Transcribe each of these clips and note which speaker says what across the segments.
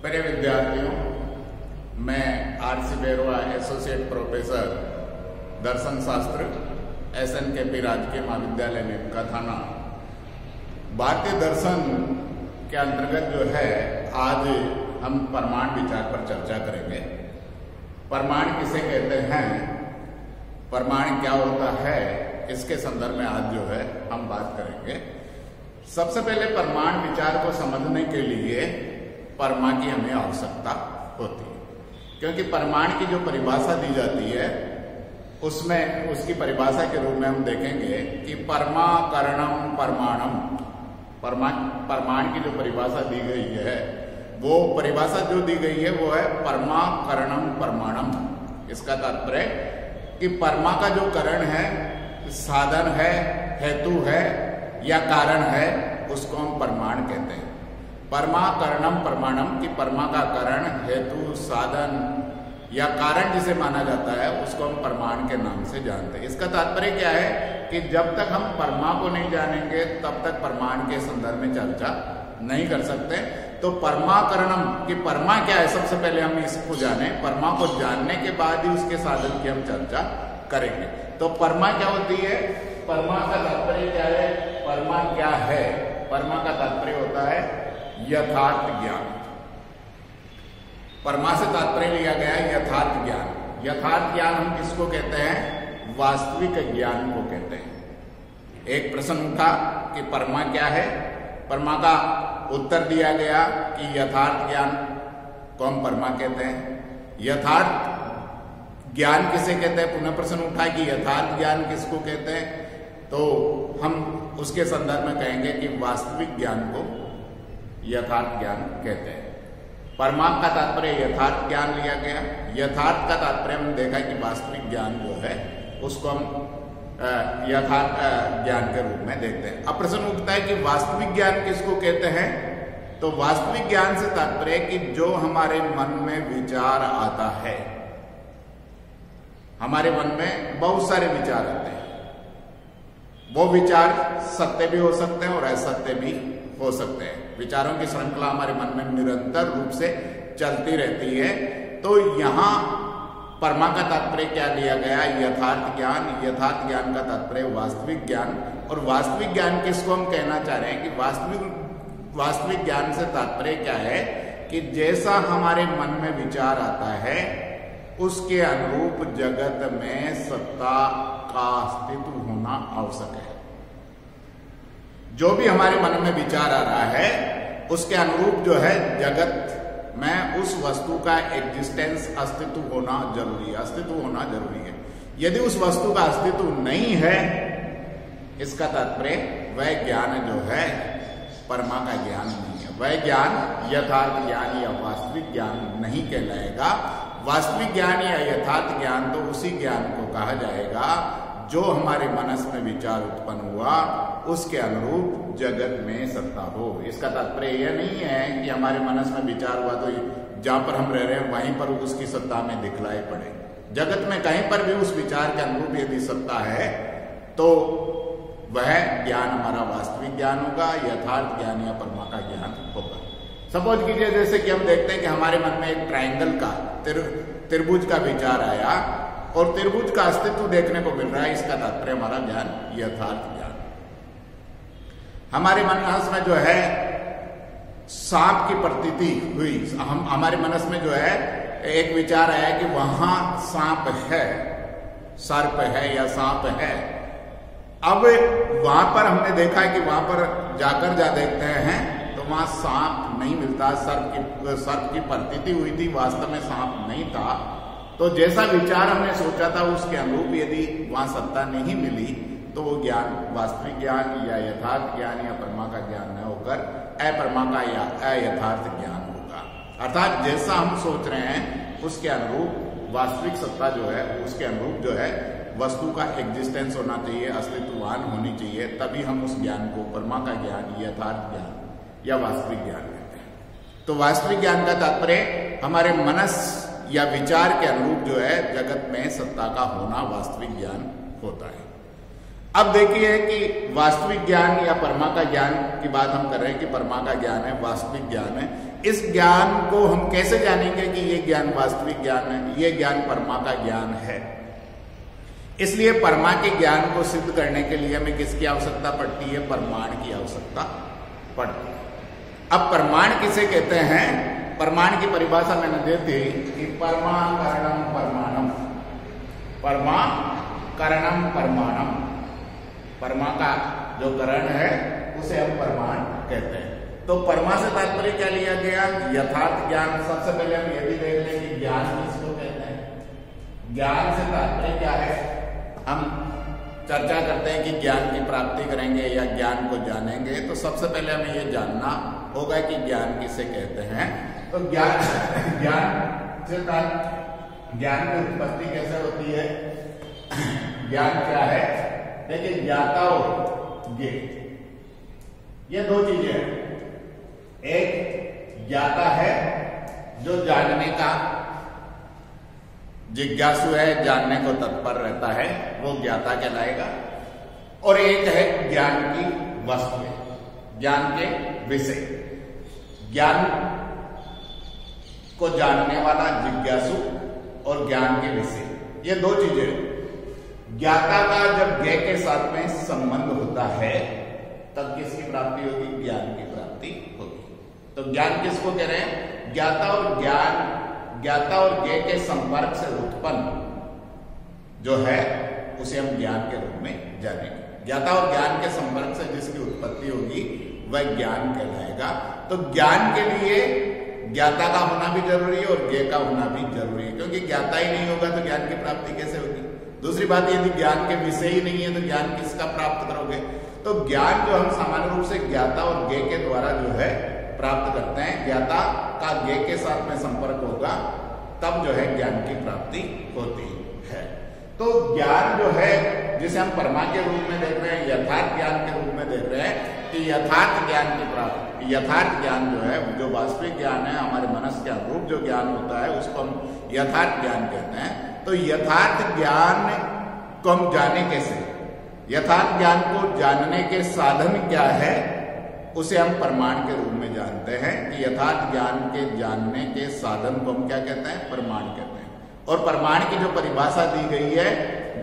Speaker 1: प्रिय विद्यार्थियों, मैं आर.सी. बेरुआ, एसोसिएट प्रोफेसर दर्शन शास्त्र, SNKP राजकीय महाविद्यालय नीमका थाना, भारतीय दर्शन के अंतर्गत जो है आज हम प्रमाण विचार पर चर्चा करेंगे। प्रमाण किसे कहते हैं, प्रमाण क्या होता है, इसके संदर्भ में आज जो है हम बात करेंगे। सबसे पहले प्रमाण विचार को समझने के लिए परमा की हमें आवश्यकता होती है, क्योंकि प्रमाण की जो परिभाषा दी जाती है उसमें उसकी परिभाषा के रूप में हम देखेंगे कि परमा करणम प्रमाणम। प्रमाण की जो परिभाषा दी गई है, वो परिभाषा जो दी गई है वो है परमा करणम प्रमाणम। इसका तात्पर्य कि परमा का जो करण है, साधन है, हेतु है या कारण है, उसको हम प्रमाण कहते हैं। परमा करणम प्रमाणम की परमा का करण, हेतु, साधन या कारण जिसे माना जाता है उसको हम प्रमाण के नाम से जानते हैं। इसका तात्पर्य क्या है कि जब तक हम परमा को नहीं जानेंगे तब तक प्रमाण के संदर्भ में चर्चा नहीं कर सकते। तो परमाकरणम की परमा क्या है, सबसे पहले हम इसको जाने। परमा को जानने के बाद ही उसके साधन की हम चर्चा करेंगे। तो परमा क्या होती है, परमा का तात्पर्य क्या है, परमा क्या है? परमा का तात्पर्य होता है यथार्थ ज्ञान। परमा से तात्पर्य लिया गया है यथार्थ ज्ञान। यथार्थ ज्ञान हम किसको कहते हैं? वास्तविक ज्ञान को कहते हैं। एक प्रश्न उठा कि परमा क्या है, परमा का उत्तर दिया गया कि यथार्थ ज्ञान को हम परमा कहते हैं। यथार्थ ज्ञान किसे कहते हैं? पुनः प्रश्न उठा कि यथार्थ ज्ञान किसको कहते हैं, तो हम उसके संदर्भ में कहेंगे कि वास्तविक ज्ञान को यथार्थ ज्ञान कहते हैं। परमा का तात्पर्य यथार्थ ज्ञान लिया गया। यथार्थ का तात्पर्य हमने देखा कि वास्तविक ज्ञान जो है उसको हम यथार्थ ज्ञान के रूप में देखते हैं। अब प्रश्न उठता है कि वास्तविक ज्ञान किसको कहते हैं? तो वास्तविक ज्ञान से तात्पर्य कि जो हमारे मन में विचार आता है। हमारे मन में बहुत सारे विचार आते हैं, वो विचार सत्य भी हो सकते हैं और असत्य भी हो सकते हैं। विचारों की श्रृंखला हमारे मन में निरंतर रूप से चलती रहती है। तो यहां परमा का तात्पर्य क्या लिया गया? यथार्थ ज्ञान। यथार्थ ज्ञान का तात्पर्य वास्तविक ज्ञान। और वास्तविक ज्ञान किसको हम कहना चाह रहे हैं कि वास्तविक ज्ञान से तात्पर्य क्या है कि जैसा हमारे मन में विचार आता है उसके अनुरूप जगत में सत्ता का अस्तित्व होना आवश्यक है। जो भी हमारे मन में विचार आ रहा है उसके अनुरूप जो है जगत में उस वस्तु का एग्जिस्टेंस, अस्तित्व होना जरूरी है। अस्तित्व होना जरूरी है। यदि उस वस्तु का अस्तित्व नहीं है, इसका तात्पर्य वह ज्ञान जो है परमा का ज्ञान नहीं है। वह ज्ञान यथार्थ ज्ञान या वास्तविक ज्ञान नहीं कहलाएगा। वास्तविक ज्ञान या यथार्थ ज्ञान तो उसी ज्ञान को कहा जाएगा जो हमारे मनस में विचार उत्पन्न हुआ उसके अनुरूप जगत में सत्ता हो। इसका तात्पर्य यह नहीं है कि हमारे मनस में विचार हुआ तो जहां पर हम रह रहे हैं वहीं पर उसकी सत्ता में दिखलाई पड़े। जगत में कहीं पर भी उस विचार के अनुरूप यदि सत्ता है तो वह ज्ञान हमारा वास्तविक ज्ञान होगा, यथार्थ ज्ञान या परमा का ज्ञान होगा। सपोज कीजिए जैसे कि हम देखते हैं कि हमारे मन में एक ट्राइंगल का, त्रिभुज का विचार आया और त्रिभुज का अस्तित्व देखने को मिल रहा है। इसका तात्पर्य हमारा ज्ञान यथार्थ ज्ञान। हमारे मनस में जो है सांप की प्रतीति हुई, हमारे मनस में जो है एक विचार आया कि वहां सांप है, सर्प है या सांप है। अब वहां पर हमने देखा कि वहां पर जाकर देखते हैं तो वहां सांप नहीं मिलता। सर्प की प्रतीति हुई थी, वास्तव में सांप नहीं था। तो जैसा विचार हमने सोचा था उसके अनुरूप यदि वहां सत्ता नहीं मिली तो वो ज्ञान वास्तविक ज्ञान या यथार्थ ज्ञान या परमा का ज्ञान न होकर अपरमा का या अयथार्थ ज्ञान होगा। अर्थात जैसा हम सोच रहे हैं उसके अनुरूप वास्तविक सत्ता जो है उसके अनुरूप जो है वस्तु का एग्जिस्टेंस होना चाहिए, अस्तित्ववान होनी चाहिए, तभी हम उस ज्ञान को परमा का ज्ञान, यथार्थ ज्ञान या वास्तविक ज्ञान कहते हैं। तो वास्तविक ज्ञान का तात्पर्य हमारे मनस या विचार के अनुरूप जो है जगत में सत्ता का होना वास्तविक ज्ञान होता है। अब देखिए कि वास्तविक ज्ञान या परमा का ज्ञान की बात हम कर रहे हैं कि परमा का ज्ञान है, वास्तविक ज्ञान है। इस ज्ञान को हम कैसे जानेंगे कि ये ज्ञान वास्तविक ज्ञान है, ये ज्ञान परमा का ज्ञान है। इसलिए परमा के ज्ञान को सिद्ध करने के लिए हमें किसकी आवश्यकता पड़ती है? प्रमाण की आवश्यकता पड़ती है। अब प्रमाण किसे कहते हैं? प्रमाण की परिभाषा मैंने दी थी कि परमा करणम प्रमाणम, परमा करणम प्रमाणम। परमा का जो करण है उसे हम प्रमाण कहते हैं। तो परमा से तात्पर्य क्या लिया गया? यथार्थ ज्ञान। सबसे पहले हम ये भी देख लें कि ज्ञान किसको कहते हैं। ज्ञान से तात्पर्य क्या है? हम चर्चा करते हैं कि ज्ञान की प्राप्ति करेंगे या ज्ञान को जानेंगे, तो सबसे पहले हमें ये जानना होगा कि ज्ञान किसे कहते हैं। तो ज्ञान से ज्ञान की उत्पत्ति कैसे होती है? ज्ञान क्या है? देखिए, ज्ञाता और ज्ञेय, ये दो चीजें हैं। एक ज्ञाता है जो जानने का जिज्ञासु है, जानने को तत्पर रहता है, वो ज्ञाता कहलाएगा। और एक है ज्ञान की वस्तु, ज्ञान के विषय, ज्ञान को जानने वाला जिज्ञासु और ज्ञान के विषय, ये दो चीजें। ज्ञाता का जब ज्ञेय के साथ में संबंध होता है तब किसकी प्राप्ति होगी? ज्ञान की प्राप्ति होगी। तो ज्ञान किसको कह रहे हैं? ज्ञाता और ज्ञेय के संपर्क से उत्पन्न जो है उसे हम ज्ञान के रूप में जानेंगे। ज्ञाता और ज्ञान के संपर्क से जिसकी उत्पत्ति होगी वह ज्ञान कहलाएगा। तो ज्ञान के लिए ज्ञाता का होना भी जरूरी है और ज्ञेय का होना भी जरूरी है, क्योंकि ज्ञाता ही नहीं होगा तो ज्ञान की प्राप्ति कैसे होगी? दूसरी बात, यदि ज्ञान के विषय ही नहीं है तो ज्ञान किसका प्राप्त करोगे? तो ज्ञान जो हम सामान्य रूप से ज्ञाता और ज्ञेय के द्वारा जो है प्राप्त करते हैं, ज्ञाता का ज्ञेय के साथ में संपर्क होगा तब जो है ज्ञान की प्राप्ति होती है। तो ज्ञान जो है जिसे हम परमा के रूप में देख रहे हैं, यथार्थ ज्ञान के रूप में देख रहे हैं कि यथार्थ ज्ञान की प्राप्ति, यथार्थ ज्ञान जो है, जो वास्तविक ज्ञान है, हमारे मनस के अनुरूप जो ज्ञान होता है उसको हम यथार्थ ज्ञान कहते हैं। तो यथार्थ ज्ञान को हम जाने कैसे? यथार्थ ज्ञान को जानने के साधन क्या है उसे हम प्रमाण के रूप में जानते हैं कि यथार्थ ज्ञान के जानने के साधन को हम क्या कहते हैं? प्रमाण कहते हैं। और प्रमाण की जो परिभाषा दी गई है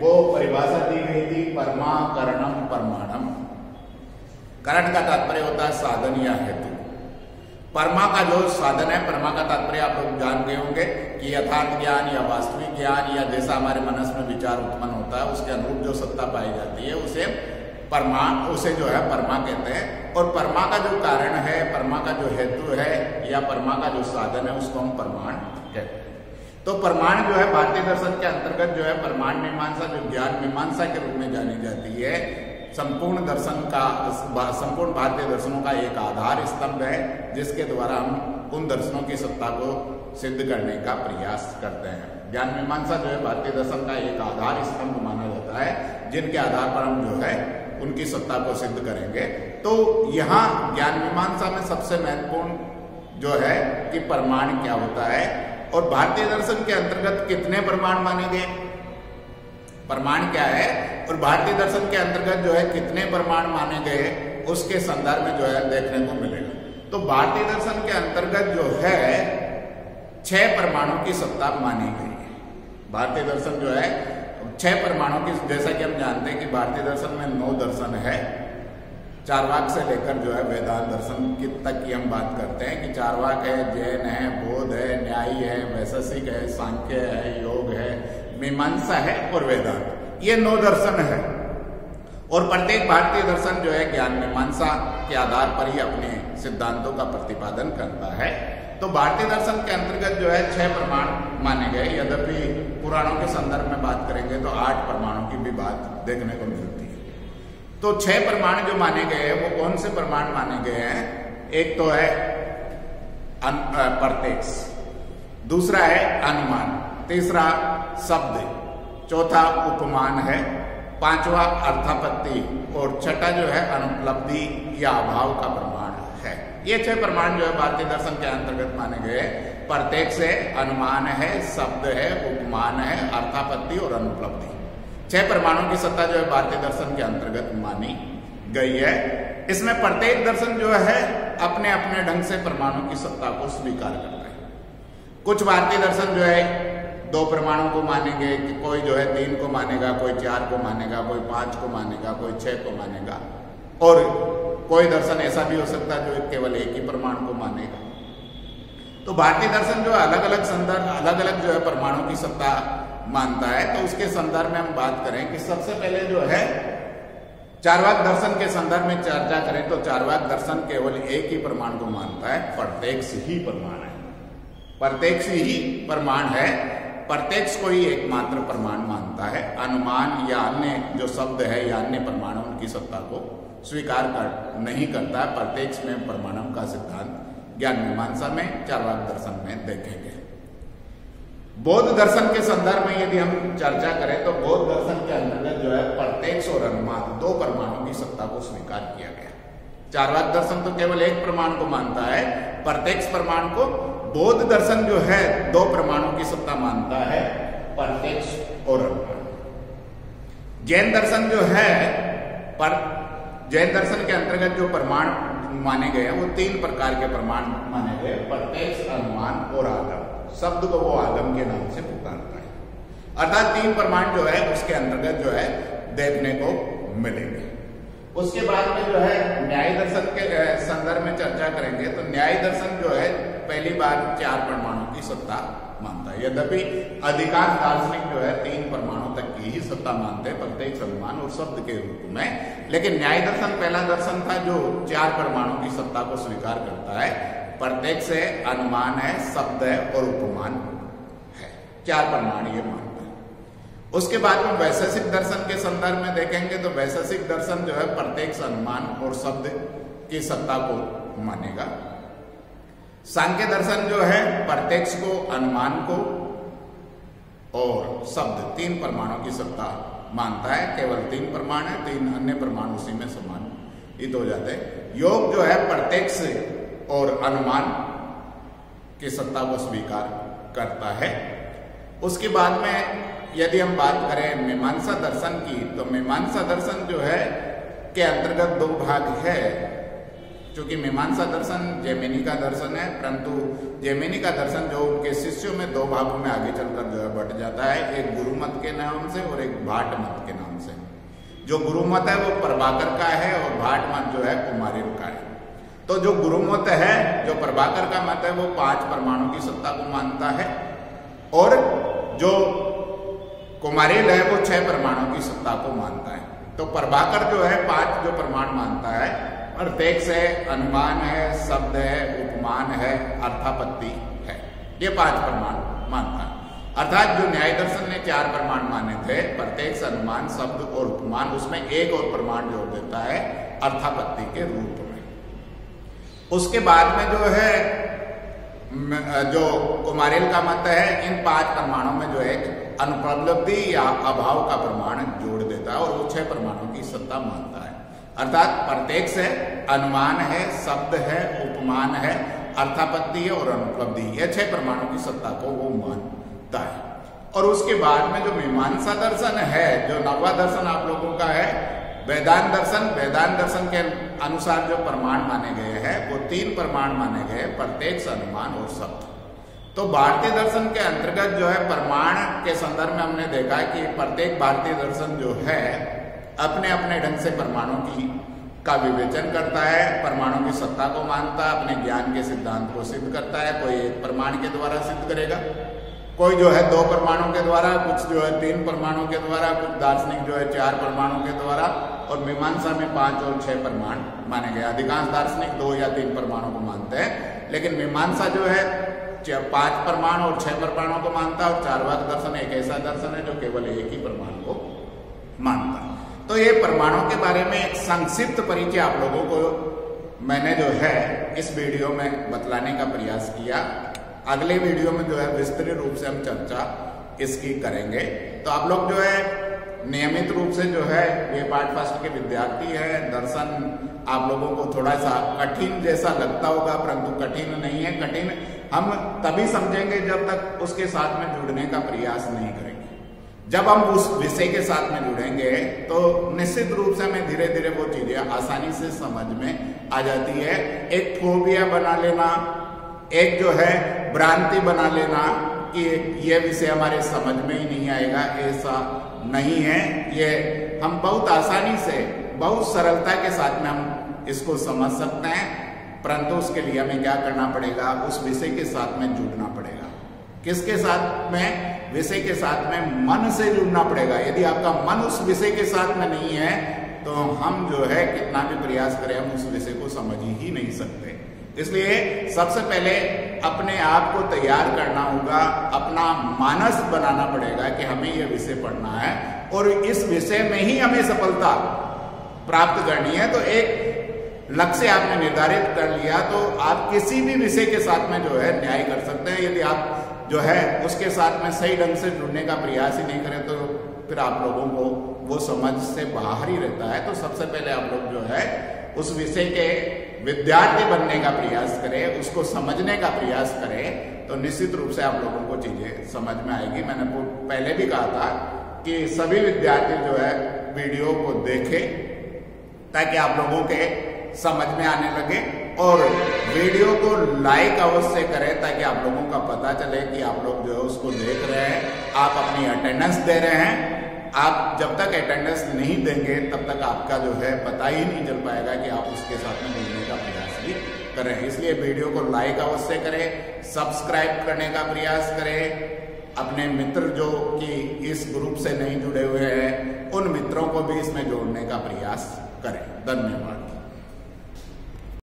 Speaker 1: वो परिभाषा दी गई थी परमा करणम प्रमाणम। करण का तात्पर्य होता है साधन या हेतु। परमा का जो साधन है, परमा का तात्पर्य आप लोग जान गए होंगे कि यथार्थ ज्ञान या वास्तविक ज्ञान या जैसा हमारे मनस में विचार उत्पन्न होता है उसके अनुरूप जो सत्ता पाई जाती है उसे परमा, उसे जो है परमा कहते हैं। और परमा का जो कारण है, परमा का जो हेतु है या परमा का जो साधन है उसको हम प्रमाण कहते हैं। तो प्रमाण जो है भारतीय दर्शन के अंतर्गत जो है प्रमाण मीमांसा जो ज्ञान मीमांसा के रूप में जानी जाती है, संपूर्ण दर्शन का, संपूर्ण भारतीय दर्शनों का एक आधार स्तंभ है जिसके द्वारा हम उन दर्शनों की सत्ता को सिद्ध करने का प्रयास करते हैं। ज्ञान मीमांसा जो है भारतीय दर्शन का एक आधार स्तंभ माना जाता है जिनके आधार पर हम जो है उनकी सत्ता को सिद्ध करेंगे। तो यहाँ ज्ञान मीमांसा में सबसे महत्वपूर्ण जो है कि प्रमाण क्या होता है और भारतीय दर्शन के अंतर्गत कितने प्रमाण माने गए, प्रमाण क्या है और भारतीय दर्शन के अंतर्गत जो है कितने प्रमाण माने गए उसके संदर्भ में जो है देखने को मिलेगा। तो भारतीय दर्शन के अंतर्गत जो है 6 परमाणु की सत्ता मानी गई है। भारतीय दर्शन जो है 6 परमाणु की, जैसा कि हम जानते हैं कि भारतीय दर्शन में 9 दर्शन है। चारवाक से लेकर जो है वेदांत दर्शन तक की हम बात करते हैं कि चारवाक है, जैन है, बौद्ध है, न्यायी है, वैशेषिक है, सांख्य है, योग है, मीमांसा है और वेदांत, ये 9 दर्शन है। और प्रत्येक भारतीय दर्शन जो है ज्ञान मीमांसा के आधार पर ही अपने सिद्धांतों का प्रतिपादन करता है। तो भारतीय दर्शन के अंतर्गत जो है 6 प्रमाण माने गए। यद्यपि पुराणों के संदर्भ में बात करेंगे तो 8 प्रमाणों की भी बात देखने को मिलती है। तो 6 प्रमाण जो माने गए हैं वो कौन से प्रमाण माने गए हैं? एक तो है प्रत्यक्ष, दूसरा है अनुमान, तीसरा शब्द, चौथा उपमान है, 5वां अर्थापत्ति और छठा जो है अनुपलब्धि या अभाव का प्रमाण है। ये 6 प्रमाण जो है भारतीय दर्शन के अंतर्गत माने गए। प्रत्यक्ष है, अनुमान है, शब्द है, उपमान है, अर्थापत्ति और अनुपलब्धि। 6 परमाणुओं की सत्ता जो है भारतीय दर्शन के अंतर्गत मानी गई है। इसमें प्रत्येक दर्शन जो है अपने अपने ढंग से परमाणु की सत्ता को स्वीकार करता है। कुछ भारतीय दर्शन जो है 2 परमाणु को मानेंगे, कोई जो है 3 को मानेगा, कोई 4 को मानेगा, कोई 5 को मानेगा, कोई 6 को मानेगा, और कोई दर्शन ऐसा भी हो सकता है जो केवल एक ही परमाणु को मानेगा। तो भारतीय दर्शन जो अलग अलग संदर्भ, अलग अलग जो है परमाणु की सत्ता मानता है। तो उसके संदर्भ में हम बात करें कि सबसे पहले जो है चार्वाक दर्शन के संदर्भ में चर्चा करें तो चार्वाक दर्शन केवल एक ही प्रमाण को मानता है, प्रत्यक्ष ही प्रमाण है। प्रत्यक्ष ही प्रमाण है, प्रत्यक्ष को ही एकमात्र प्रमाण मानता है। अनुमान या अन्य जो शब्द है या अन्य प्रमाणों की सत्ता को स्वीकार नहीं करता। प्रत्यक्ष में प्रमाणों का सिद्धांत ज्ञान मीमांसा में, चार्वाक दर्शन में देखेंगे। बौद्ध दर्शन के संदर्भ में यदि हम चर्चा करें तो बौद्ध दर्शन के अंतर्गत जो है प्रत्यक्ष और अनुमान 2 प्रमाणों की सत्ता को स्वीकार किया गया। चार्वाक दर्शन तो केवल एक प्रमाण को मानता है, प्रत्यक्ष प्रमाण को। बौद्ध दर्शन जो है 2 प्रमाणों की सत्ता मानता है, प्रत्यक्ष और अनुमान। जैन दर्शन जो है जैन दर्शन के अंतर्गत जो प्रमाण माने गए हैं वो 3 प्रकार के प्रमाण माने गए, प्रत्यक्ष, अनुमान और आगम। शब्द को वो आगम के नाम से पुकारता है। अर्थात 3 प्रमाण जो है उसके अंतर्गत जो है देखने को मिलेंगे। उसके बाद में जो है न्याय दर्शन के संदर्भ में चर्चा करेंगे तो न्याय दर्शन जो है पहली बार 4 परमाणु की सत्ता मानता है। यद्यपि अधिकांश दार्शनिक जो है 3 परमाणु तक की ही सत्ता मानते हैं, प्रत्यक्ष, अनुमान और शब्द के रूप में। लेकिन न्याय दर्शन पहला दर्शन था जो 4 परमाणु की सत्ता को स्वीकार करता है। प्रत्यक्ष है, अनुमान है, शब्द है और उपमान है। 4 प्रमाण ये मानता है। उसके बाद में वैशेषिक दर्शन के संदर्भ में देखेंगे तो वैशेषिक दर्शन जो है प्रत्यक्ष, अनुमान और शब्द की सत्ता को मानेगा। सांख्य दर्शन जो है प्रत्यक्ष को, अनुमान को और शब्द 3 परमाणु की सत्ता मानता है। केवल 3 प्रमाण है, 3 अन्य प्रमाण उसी में समाहित हो जाते हैं। योग जो है प्रत्यक्ष और अनुमान की सत्ता को स्वीकार करता है। उसके बाद में यदि हम बात करें मीमांसा दर्शन की तो मीमांसा दर्शन जो है के अंतर्गत 2 भाग है। क्योंकि मीमांसा दर्शन जैमिनी का दर्शन है, परंतु जैमिनी का दर्शन जो उनके शिष्यों में 2 भागों में आगे चलकर जो है बट जाता है, एक गुरु मत के नाम से और एक भाट मत के नाम से। जो गुरु मत है वो प्रभाकर का है और भाट मत जो है कुमारिल का है। तो जो गुरु मत है, जो प्रभाकर का मत है वो 5 परमाणु की सत्ता को मानता है और जो कुमारिल है वो 6 परमाणु की सत्ता को मानता है। तो प्रभाकर जो है 5 जो प्रमाण मानता है, प्रत्यक्ष है, अनुमान है, शब्द है, उपमान है, अर्थापत्ति है। ये 5 प्रमाण मानता है। अर्थात जो न्याय दर्शन ने 4 प्रमाण माने थे, प्रत्यक्ष, अनुमान, शब्द और उपमान, उसमें एक और प्रमाण जोड़ देता है अर्थापत्ति के रूप में। उसके बाद में जो है जो कुमारिल का मत है, इन 5 प्रमाणों में जो है अनुपलब्धि या अभाव का प्रमाण जोड़ देता है और वो 6 प्रमाणों की सत्ता मानता है। अर्थात प्रत्यक्ष है, अनुमान है, शब्द है, उपमान है, अर्थापत्ति है और अनुपलब्धि, ये 6 प्रमाणों की सत्ता को वो मानता है। और उसके बाद में जो मीमांसा दर्शन है, जो 9वां दर्शन आप लोगों का है वेदांत दर्शन। वेदांत दर्शन के अनुसार जो प्रमाण माने गए हैं वो 3 प्रमाण माने गए, प्रत्यक्ष, अनुमान और शब्द। तो भारतीय दर्शन के अंतर्गत जो है प्रमाण के संदर्भ में हमने देखा कि प्रत्येक भारतीय दर्शन जो है अपने अपने ढंग से परमाणु का विवेचन करता है, परमाणु की सत्ता को मानता है, अपने ज्ञान के सिद्धांत को सिद्ध करता है। कोई 1 प्रमाण के द्वारा सिद्ध करेगा, कोई जो है 2 परमाणु के द्वारा, कुछ जो है 3 परमाणु के द्वारा, कुछ दार्शनिक जो है 4 परमाणु के द्वारा, और मीमांसा में 5 और 6 प्रमाण माने गए। अधिकांश दार्शनिक 2 या 3 परमाणु को मानते हैं, लेकिन मीमांसा जो है 5 परमाणु और 6 परमाणु को मानता है। और चार्वाक दर्शन एक ऐसा दर्शन है जो केवल एक ही परमाणु को मानता है। तो ये परमाणु के बारे में एक संक्षिप्त परिचय आप लोगों को मैंने जो है इस वीडियो में बतलाने का प्रयास किया। अगले वीडियो में जो है विस्तृत रूप से हम चर्चा इसकी करेंगे। तो आप लोग जो है नियमित रूप से जो है ये पार्ट फर्स्ट के विद्यार्थी हैं। दर्शन आप लोगों को थोड़ा सा कठिन जैसा लगता होगा, परंतु कठिन नहीं है। कठिन हम तभी समझेंगे जब तक उसके साथ में जुड़ने का प्रयास नहीं करेंगे। जब हम उस विषय के साथ में जुड़ेंगे तो निश्चित रूप से हमें धीरे धीरे वो चीजें आसानी से समझ में आ जाती है। एक फोबिया बना लेना, एक जो है भ्रांति बना लेना कि ये विषय हमारे समझ में ही नहीं आएगा, ऐसा नहीं है। ये हम बहुत आसानी से, बहुत सरलता के साथ में हम इसको समझ सकते हैं, परंतु उसके लिए हमें क्या करना पड़ेगा, उस विषय के साथ में जुड़ना पड़ेगा। किसके साथ में? विषय के साथ में मन से जुड़ना पड़ेगा। यदि आपका मन उस विषय के साथ में नहीं है तो हम जो है कितना भी प्रयास करें हम उस विषय को समझ ही नहीं सकते। इसलिए सबसे पहले अपने आप को तैयार करना होगा, अपना मानस बनाना पड़ेगा कि हमें यह विषय पढ़ना है और इस विषय में ही हमें सफलता प्राप्त करनी है। तो एक लक्ष्य आपने निर्धारित कर लिया तो आप किसी भी विषय के साथ में जो है न्याय कर सकते हैं। यदि आप जो है उसके साथ में सही ढंग से जुड़ने का प्रयास ही नहीं करें तो फिर आप लोगों को वो समझ से बाहर ही रहता है। तो सबसे पहले आप लोग जो है उस विषय के विद्यार्थी बनने का प्रयास करें, उसको समझने का प्रयास करें, तो निश्चित रूप से आप लोगों को चीजें समझ में आएगी। मैंने पहले भी कहा था कि सभी विद्यार्थी जो है वीडियो को देखें ताकि आप लोगों के समझ में आने लगे, और वीडियो को लाइक अवश्य करें ताकि आप लोगों का पता चले कि आप लोग जो है उसको देख रहे हैं, आप अपनी अटेंडेंस दे रहे हैं। आप जब तक अटेंडेंस नहीं देंगे तब तक आपका जो है पता ही नहीं चल पाएगा कि आप उसके साथ में जुड़ने का प्रयास भी करें। इसलिए वीडियो को लाइक अवश्य करें, सब्सक्राइब करने का प्रयास करें। अपने मित्र जो कि इस ग्रुप से नहीं जुड़े हुए हैं उन मित्रों को भी इसमें जोड़ने का प्रयास करें। धन्यवाद।